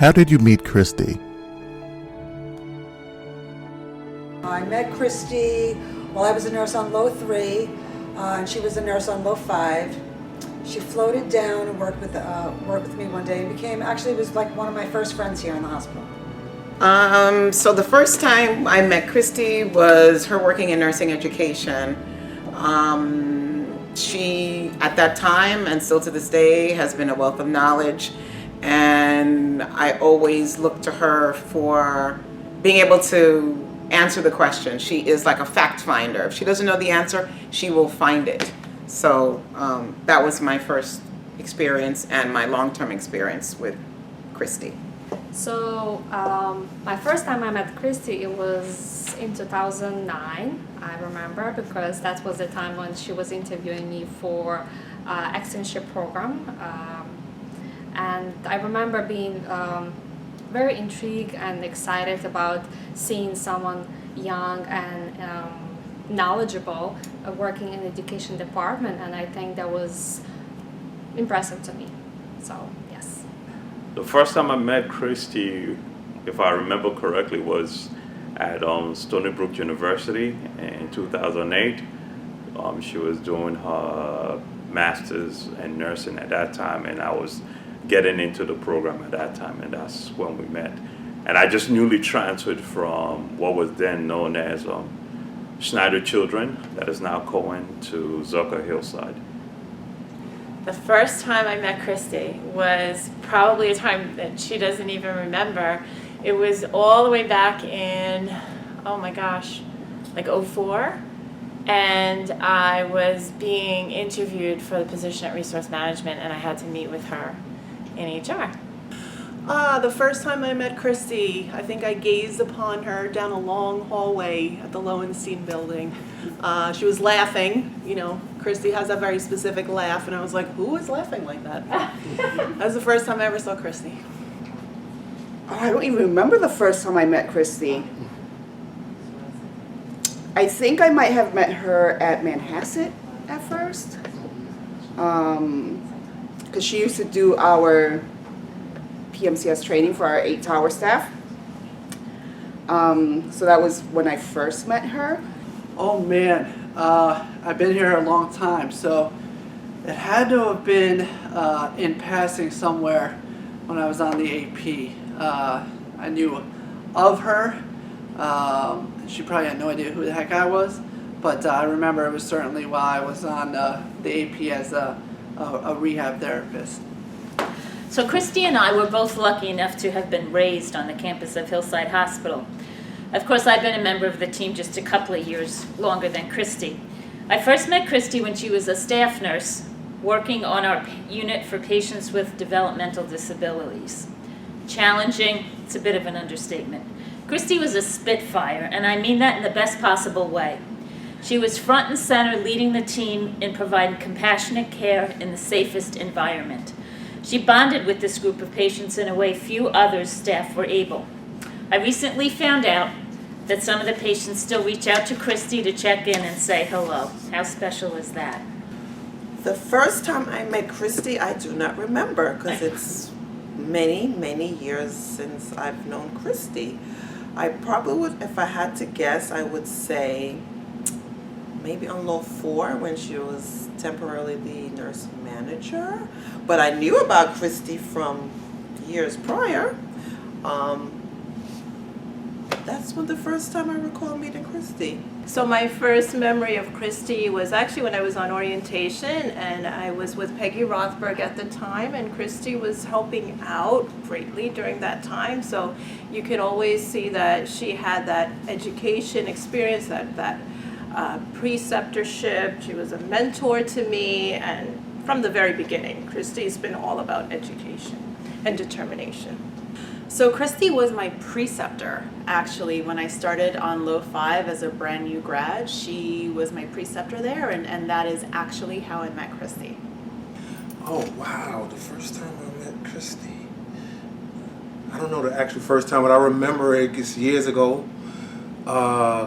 How did you meet Kristy? I met Kristy while I was a nurse on Low 3, and she was a nurse on Low 5. She floated down and worked with me one day and was like one of my first friends here in the hospital. So the first time I met Kristy was her working in nursing education. She, at that time, and still to this day, has been a wealth of knowledge. And I always look to her for being able to answer the question. She is like a fact finder. If she doesn't know the answer, she will find it. So that was my first experience and my long-term experience with Kristy. So my first time I met Kristy, it was in 2009, I remember, because that was the time when she was interviewing me for externship program. And I remember being very intrigued and excited about seeing someone young and knowledgeable working in the education department, and I think that was impressive to me. So, yes. The first time I met Kristy, if I remember correctly, was at Stony Brook University in 2008. She was doing her master's in nursing at that time, and I was getting into the program at that time, and that's when we met. And I just newly transferred from what was then known as Schneider Children, that is now Cohen, to Zucker Hillside. The first time I met Kristy was probably a time that she doesn't even remember. It was all the way back in, oh my gosh, like 2004. And I was being interviewed for the position at Resource Management, and I had to meet with her in HR. The first time I met Kristy, I think I gazed upon her down a long hallway at the Lowenstein building. She was laughing. You know, Kristy has a very specific laugh, and I was like, who is laughing like that? That was the first time I ever saw Kristy. I don't even remember the first time I met Kristy. I think I might have met her at Manhasset at first. Because she used to do our PMCS training for our 8 tower staff. So that was when I first met her. Oh man, I've been here a long time, so it had to have been in passing somewhere when I was on the AP. I knew of her. She probably had no idea who the heck I was, but I remember it was certainly while I was on the AP as a rehab therapist. So Kristy and I were both lucky enough to have been raised on the campus of Hillside Hospital. Of course, I've been a member of the team just a couple of years longer than Kristy. I first met Kristy when she was a staff nurse working on our unit for patients with developmental disabilities. Challenging, it's a bit of an understatement. Kristy was a spitfire, and I mean that in the best possible way. She was front and center leading the team in providing compassionate care in the safest environment. She bonded with this group of patients in a way few others staff were able. I recently found out that some of the patients still reach out to Kristy to check in and say hello. How special is that? The first time I met Kristy, I do not remember, because it's many, many years since I've known Kristy. I probably would, if I had to guess, I would say maybe on Low 4 when she was temporarily the nurse manager. But I knew about Kristy from years prior. That's when the first time I recall meeting Kristy. So my first memory of Kristy was actually when I was on orientation, and I was with Peggy Rothberg at the time, and Kristy was helping out greatly during that time. So you could always see that she had that education experience, that preceptorship. She was a mentor to me, and from the very beginning, Kristy's been all about education and determination. So Kristy was my preceptor, actually, when I started on Low 5 as a brand new grad. She was my preceptor there, and that is actually how I met Kristy. Oh, wow. The first time I met Kristy. I don't know the actual first time, but I remember it years ago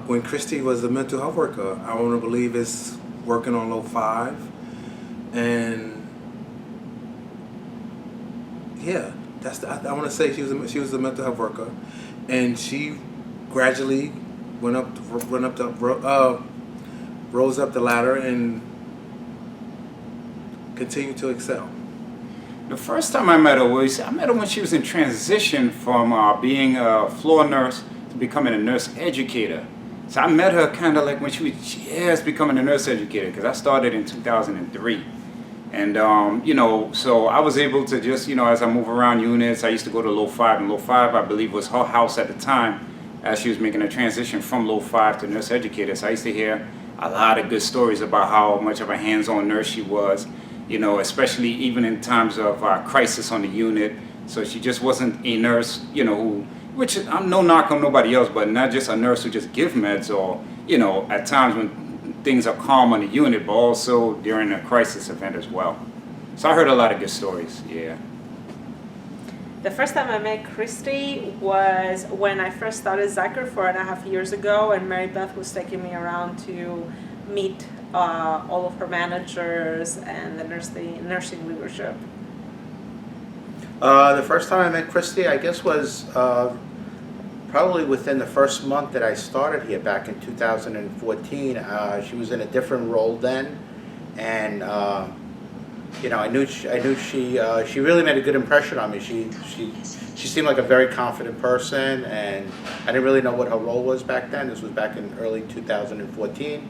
when Kristy was a mental health worker. I want to believe it's working on Low 5. And yeah, I want to say she was a mental health worker, and she gradually rose up the ladder and continued to excel. The first time I met her when she was in transition from being a floor nurse to becoming a nurse educator. So I met her kind of like when she was just becoming a nurse educator, because I started in 2003. And, so I was able to just, as I move around units, I used to go to Low 5, and Low 5, I believe, was her house at the time as she was making a transition from Low 5 to nurse educator. So I used to hear a lot of good stories about how much of a hands-on nurse she was, especially even in times of crisis on the unit. So she just wasn't a nurse, which I'm no knock on nobody else, but not just a nurse who just give meds or, at times when things are calm on the unit, but also during a crisis event as well. So I heard a lot of good stories, yeah. The first time I met Kristy was when I first started Zyker 4.5 years ago, and Mary Beth was taking me around to meet all of her managers and the nursing leadership. The first time I met Kristy, I guess, was probably within the first month that I started here back in 2014. She was in a different role then, and I knew she really made a good impression on me. She seemed like a very confident person, and I didn't really know what her role was back then. This was back in early 2014,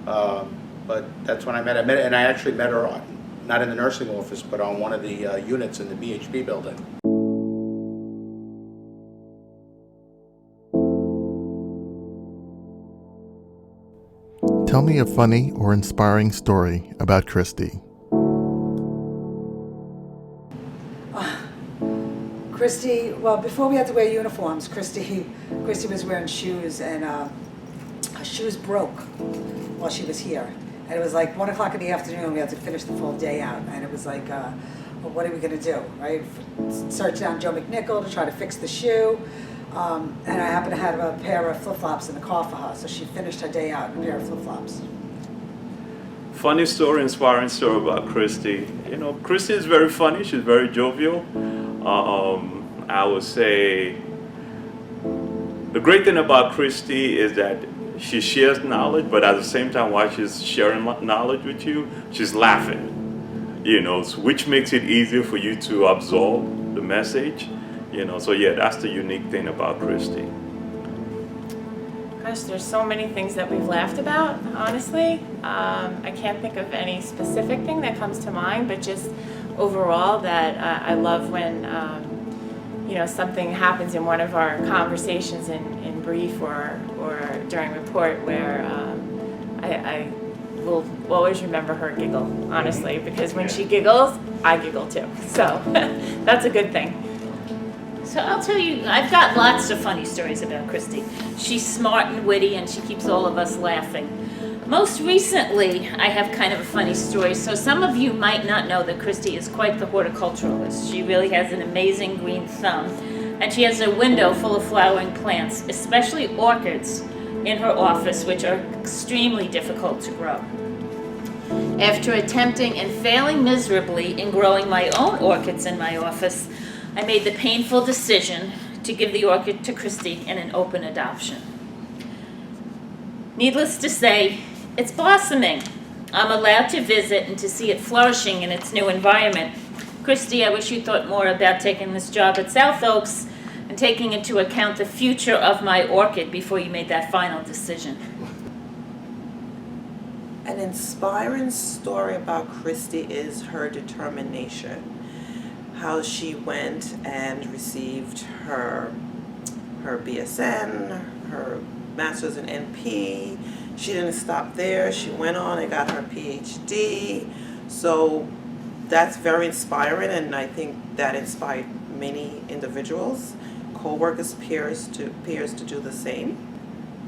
but that's when I met her. And I actually met her not in the nursing office, but on one of the units in the BHB building. Tell me a funny or inspiring story about Kristy. Kristy, well, before we had to wear uniforms, Kristy was wearing shoes, and her shoes broke while she was here. And it was like 1 o'clock in the afternoon, we had to finish the full day out. And it was like, well, what are we gonna do, right? Search down Joe McNichol to try to fix the shoe. And I happened to have a pair of flip-flops in the car for her, so she finished her day out in a pair of flip-flops. Funny story, inspiring story about Kristy. Kristy is very funny. She's very jovial. I would say the great thing about Kristy is that she shares knowledge, but at the same time, while she's sharing knowledge with you, she's laughing. Which makes it easier for you to absorb the message. So yeah, that's the unique thing about Kristy. Gosh, there's so many things that we've laughed about, honestly. I can't think of any specific thing that comes to mind, but just overall that I love when, something happens in one of our conversations in brief or during report where I will always remember her giggle, honestly, because when she giggles, I giggle too. So that's a good thing. So I'll tell you, I've got lots of funny stories about Kristy. She's smart and witty, and she keeps all of us laughing. Most recently, I have kind of a funny story. So some of you might not know that Kristy is quite the horticulturalist. She really has an amazing green thumb, and she has a window full of flowering plants, especially orchids, in her office, which are extremely difficult to grow. After attempting and failing miserably in growing my own orchids in my office, I made the painful decision to give the orchid to Kristy in an open adoption. Needless to say, it's blossoming. I'm allowed to visit and to see it flourishing in its new environment. Kristy, I wish you thought more about taking this job at South Oaks and taking into account the future of my orchid before you made that final decision. An inspiring story about Kristy is her determination. How she went and received her BSN, her master's in NP. She didn't stop there. She went on and got her PhD. So that's very inspiring, and I think that inspired many individuals, co-workers, peers to do the same.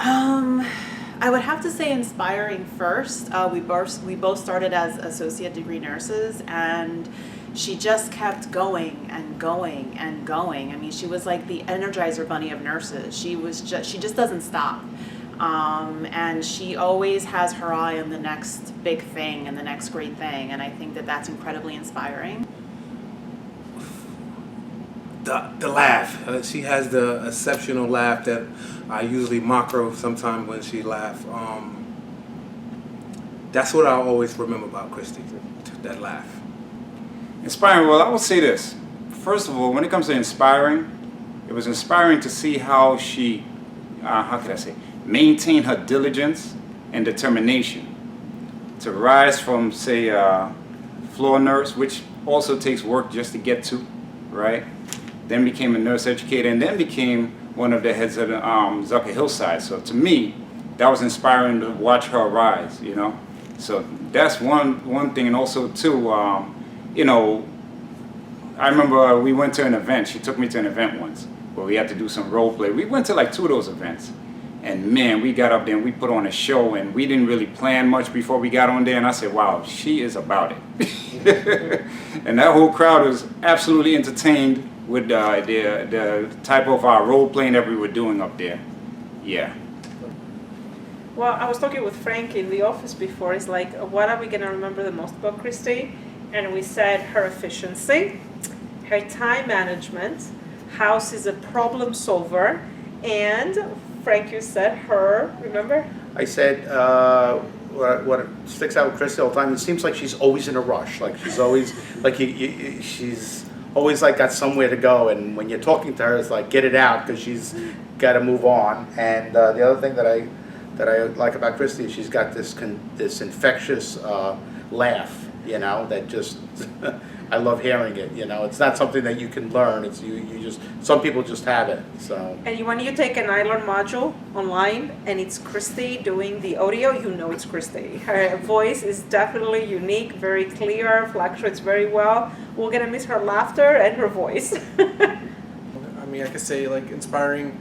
I would have to say inspiring first. We both started as associate degree nurses, and she just kept going and going and going. I mean, she was like the Energizer Bunny of nurses. She just doesn't stop. And she always has her eye on the next big thing and the next great thing. And I think that that's incredibly inspiring. the laugh. She has the exceptional laugh that I usually mock her sometimes when she laughs. That's what I always remember about Kristy, that laugh. Inspiring, well, I will say this. First of all, when it comes to inspiring, it was inspiring to see how she, how could I say, maintained her diligence and determination to rise from, say, floor nurse, which also takes work just to get to, right? Then became a nurse educator, and then became one of the heads of the Zucker Hillside. So to me, that was inspiring to watch her rise, you know? So that's one thing, and also too, you know, I remember we went to an event. She took me to an event once where we had to do some role play. We went to like 2 of those events, and man, we got up there and we put on a show, and we didn't really plan much before we got on there. And I said, wow, she is about it. And that whole crowd was absolutely entertained with the type of role playing that we were doing up there. Yeah. Well, I was talking with Frank in the office before. It's like, what are we going to remember the most about Kristy? And we said her efficiency, her time management, how she's a problem solver, and Frank, you said her, remember? I said, what sticks out with Kristy all the time, it seems like she's always in a rush. Like she's always, like she's always like got somewhere to go. And when you're talking to her, it's like, get it out, because she's got to move on. And the other thing that I like about Kristy is she's got this infectious laugh, you know, that just I love hearing it. You know, it's not something that you can learn. It's you just, some people just have it. So. And when you take an iLearn module online and it's Kristy doing the audio, you know it's Kristy. Her voice is definitely unique, very clear, fluctuates very well. We're gonna miss her laughter and her voice. I mean, I could say like inspiring,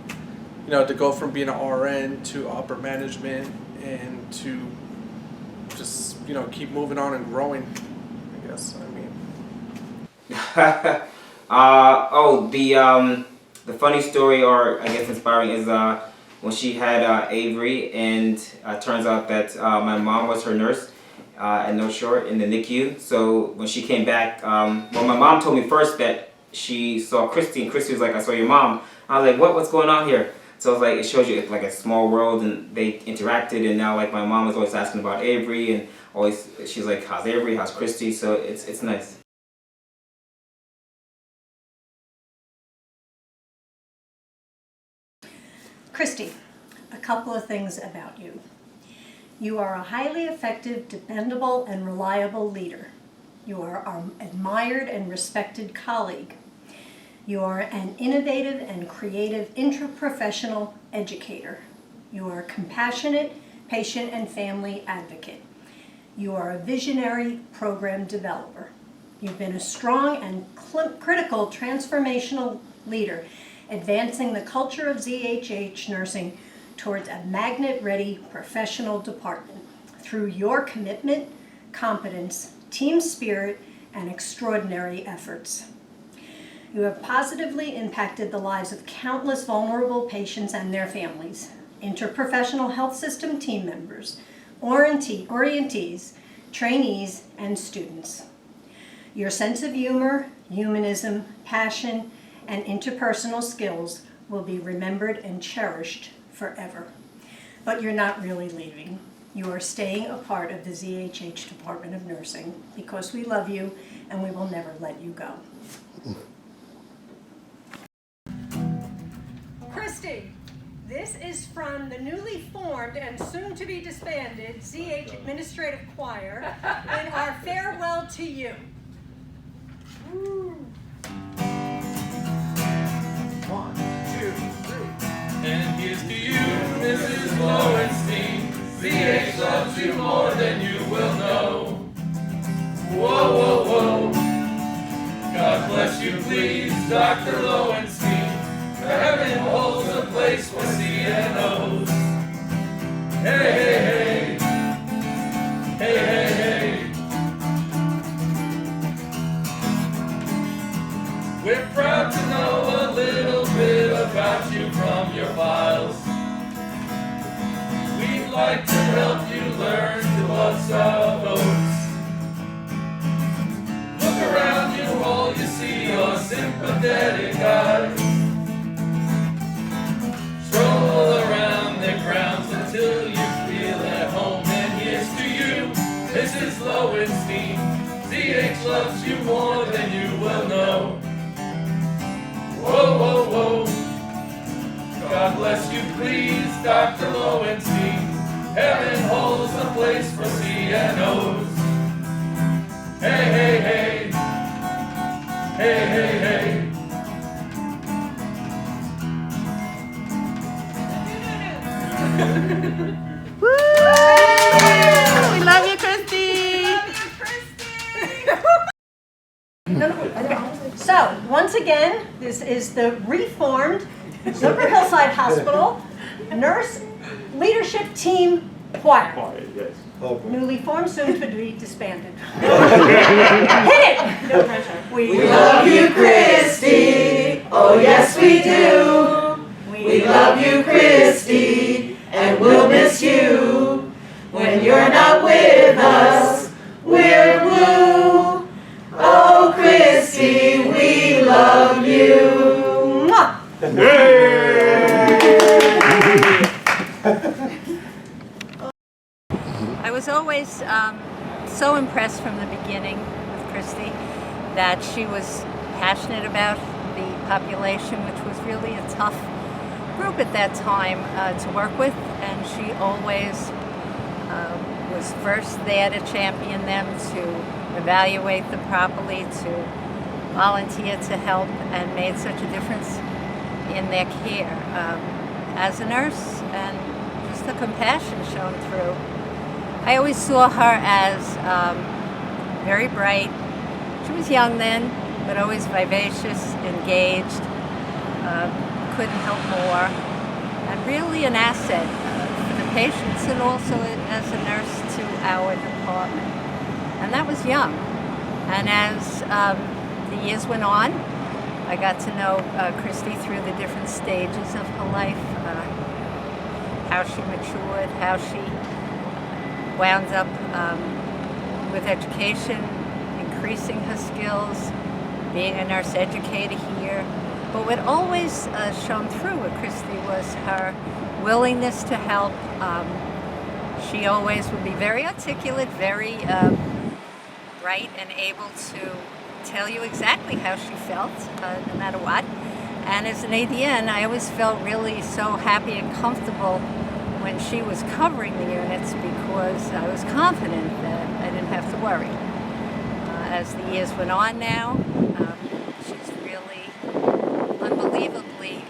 you know, to go from being an RN to upper management and to just, you know, keep moving on and growing, I guess. I mean. The funny story, or I guess inspiring, is when she had Avery, and turns out that my mom was her nurse at North Shore in the NICU. So when she came back, well, my mom told me first that she saw Kristy, and Kristy was like, I saw your mom. I was like, what's going on here? So it's like, it shows you it's like a small world, and they interacted, and now like my mom was always asking about Avery, and always she's like, how's Avery, how's Kristy? So it's nice. Kristy, a couple of things about you. You are a highly effective, dependable, and reliable leader. You are an admired and respected colleague. You are an innovative and creative interprofessional educator. You are a compassionate patient and family advocate. You are a visionary program developer. You've been a strong and critical transformational leader, advancing the culture of ZHH nursing towards a magnet-ready professional department through your commitment, competence, team spirit, and extraordinary efforts. You have positively impacted the lives of countless vulnerable patients and their families, interprofessional health system team members, orientees, trainees, and students. Your sense of humor, humanism, passion, and interpersonal skills will be remembered and cherished forever. But you're not really leaving. You are staying a part of the ZHH Department of Nursing because we love you and we will never let you go. Kristy, this is from the newly formed and soon to be disbanded ZH Administrative Choir in our farewell to you. Woo. 1, 2, 3. And here's to you, Mrs. Lowenstein. ZH loves you more than you will know. Whoa, whoa, whoa. God bless you, please, Dr. Lowenstein. Heaven holds a place for CNOs. Hey, hey, hey. Hey, hey, hey. We're proud to know a little bit about you from your files. We'd like to help you learn to what's our votes. Look around you, all you see are sympathetic eyes. loves you more than you will know. Whoa, whoa, whoa. God bless you, please, Dr. Lowenstein. Heaven holds a place for CNOs. Hey, hey, hey. Hey, hey, hey. Woo! We love you, Kristy. So, once again, this is the reformed Zooper Hillside Hospital Nurse Leadership Team Choir. Yes. Newly formed, soon to be disbanded. Hit it! No pressure. We love you, Kristy. Oh, yes, we do. We love you, Kristy, and we'll miss you. When you're not with us, we're blue. Oh, Kristy, we love you. Mwah! I was always so impressed from the beginning with Kristy that she was passionate about the population, which was really a tough group at that time to work with, and she always was first there to champion them, to evaluate them properly, to volunteer to help, and made such a difference in their care. As a nurse, and just the compassion shown through. I always saw her as very bright. She was young then, but always vivacious, engaged, couldn't help more, and really an asset for the patients and also as a nurse to our department. And that was young. And as the years went on, I got to know Kristy through the different stages of her life, how she matured, how she wound up with education, increasing her skills, being a nurse educator here. But what always shone through with Kristy was her willingness to help. She always would be very articulate, very bright, and able to tell you exactly how she felt, no matter what. And as an ADN, I always felt really so happy and comfortable when she was covering the units because I was confident that I didn't have to worry. As the years went on now, she's really unbelievably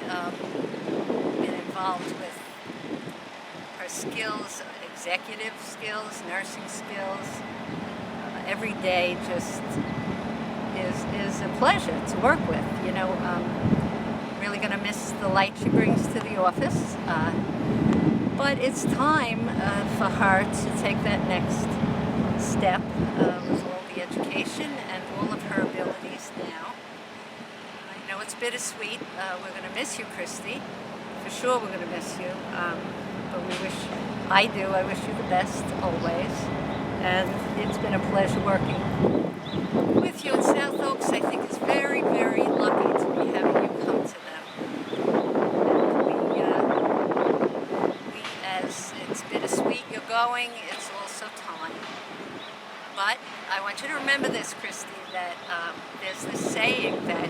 been involved with her skills, executive skills, nursing skills. Every day just is a pleasure to work with. You know, really going to miss the light she brings to the office. But it's time for her to take that next step with all the education and all of her abilities now. I know it's bittersweet. We're going to miss you, Kristy. For sure we're going to miss you. But I wish you the best always. And it's been a pleasure working with you. And South Oaks, I think, is very, very lucky to be having you come to them. As it's bittersweet you're going, it's also time. But I want you to remember this, Kristy, that there's this saying that,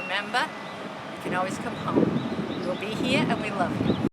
remember, you can always come home. We'll be here and we love you.